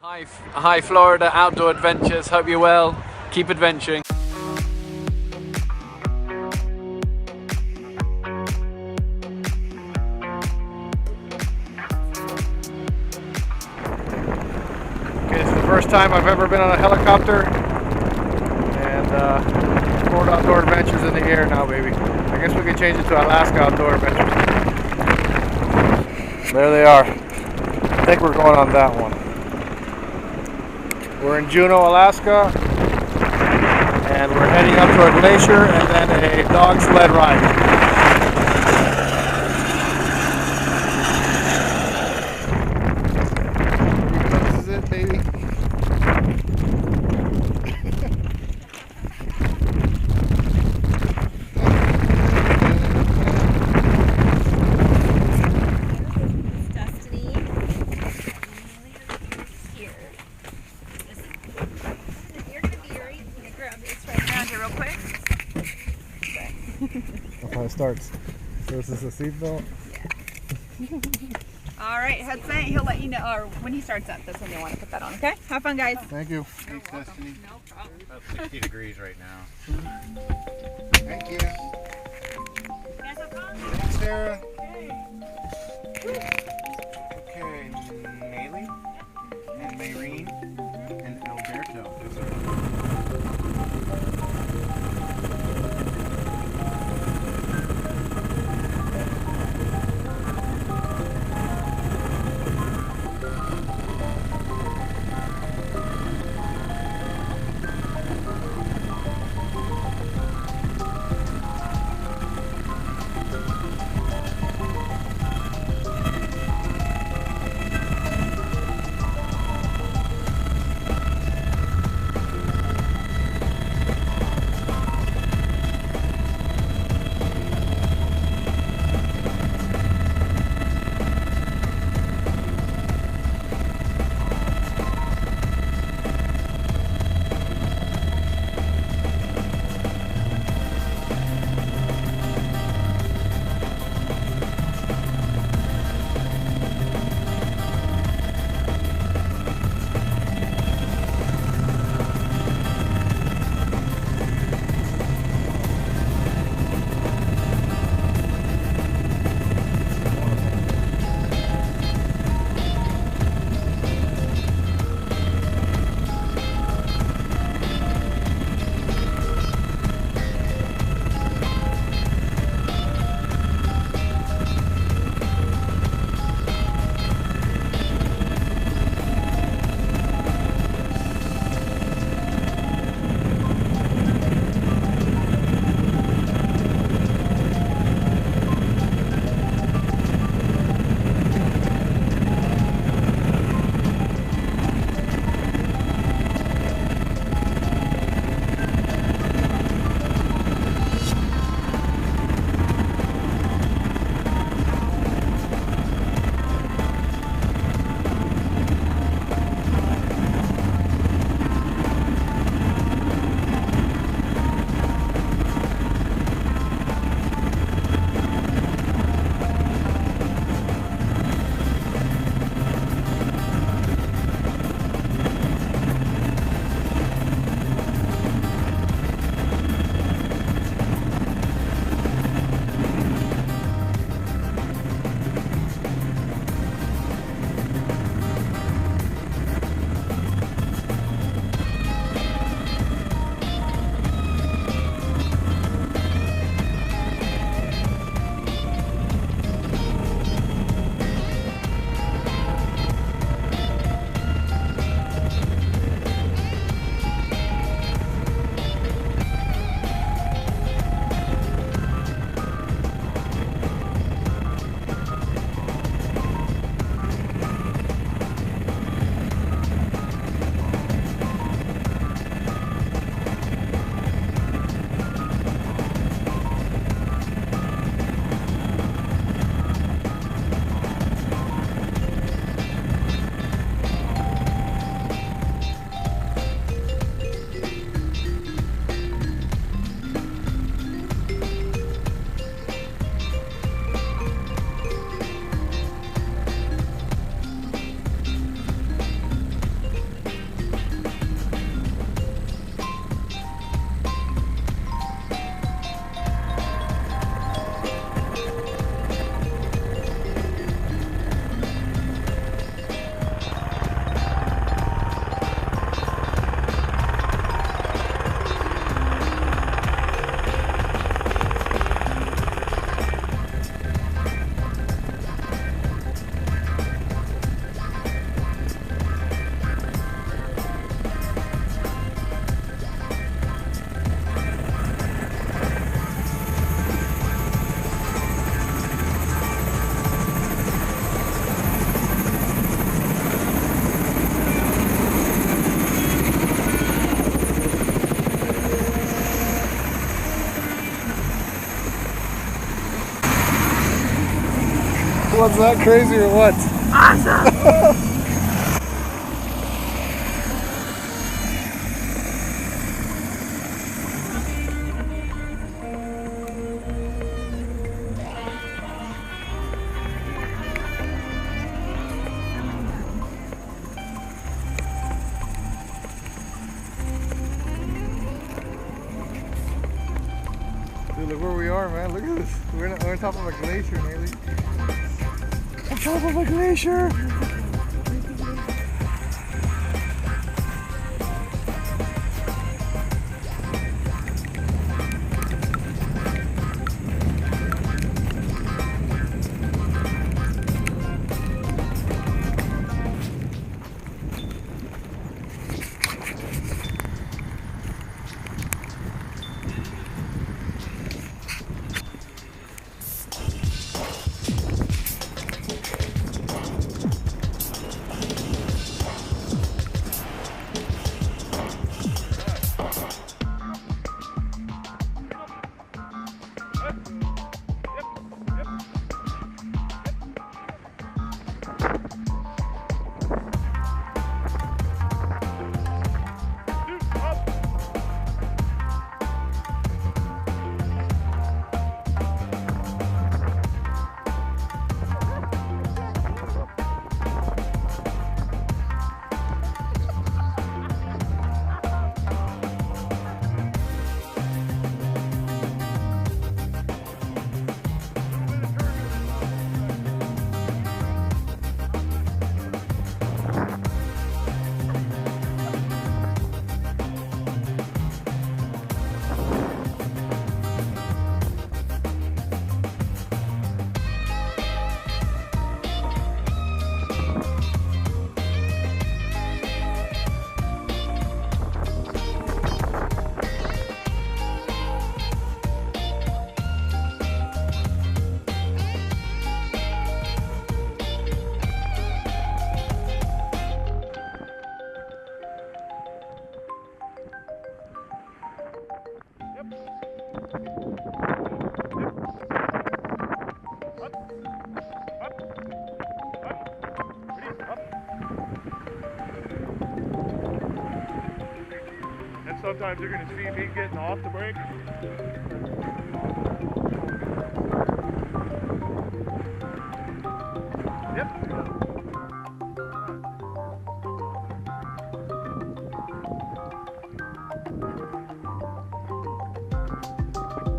Hi Florida Outdoor Adventures, hope you're well, keep adventuring. Okay, this is the first time I've ever been on a helicopter, and Florida Outdoor Adventures in the air now, baby. I guess we can change it to Alaska Outdoor Adventures. There they are. I think we're going on that one. We're in Juneau, Alaska, and we're heading up to a glacier and then a dog sled ride. This is it, baby. That's how it starts. So is this a seatbelt? Yeah. All right, head set. He'll let you know, or when he starts up, that's when you'll want to put that on, okay? Have fun, guys. Thank you. Thanks, Destiny. No problem. About 60 degrees right now. Thank you. You guys have fun? Thanks, Sarah. Okay. Okay, Maylee and Mayreen and Alberto. one's that crazy or what? Awesome! Dude, look where we are, man. Look at this. We're on top of a glacier, Haley. On top of a glacier! Sometimes you're going to see me getting off the brake. Yep.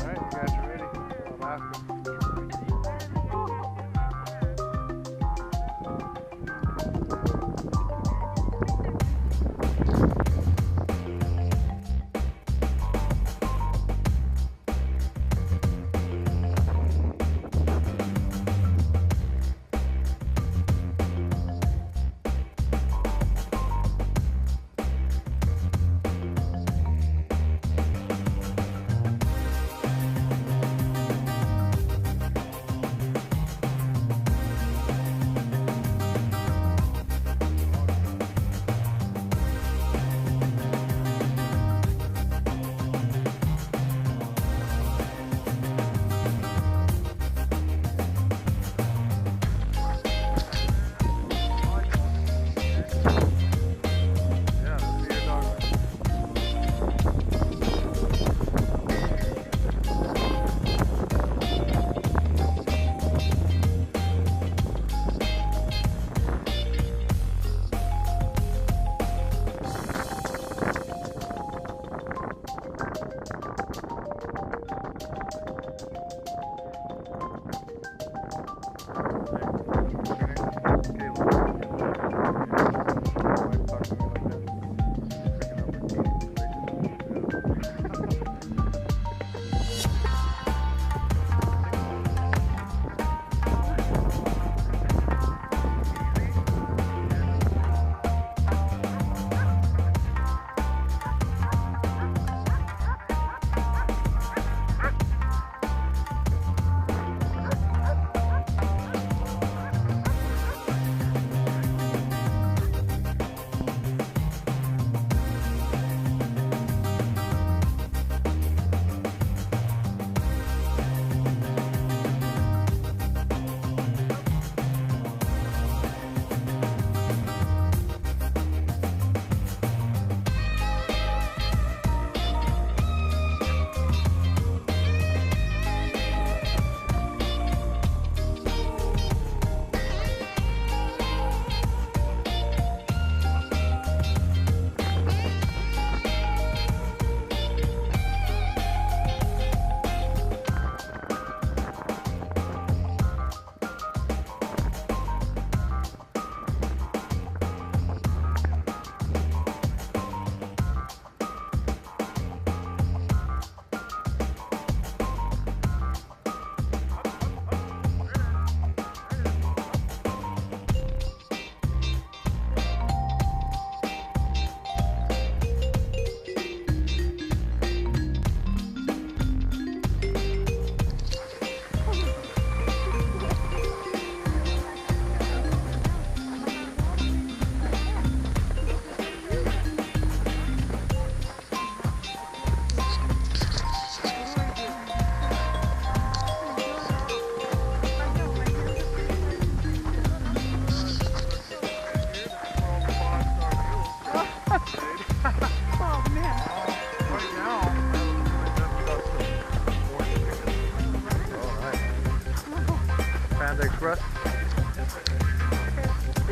Alright, you guys are ready. Alaska.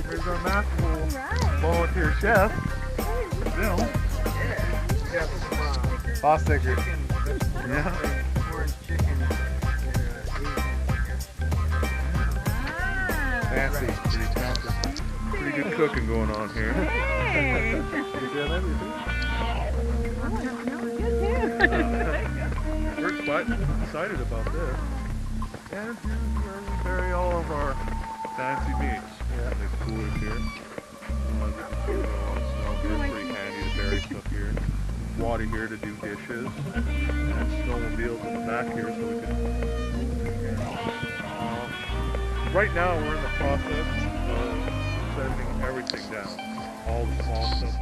Here's our masterful volunteer chef, Bill. Boss sticker. Yeah. Fancy. Pretty good cooking going on here. Hey. We're quite excited about this. And here's where we bury all of our fancy meats. Yeah, these coolers here. There's a lot of snow here. It's pretty handy to bury stuff here. Water here to do dishes. And snowmobiles in the back here so we can move here. Right now we're in the process of setting everything down. All the small stuff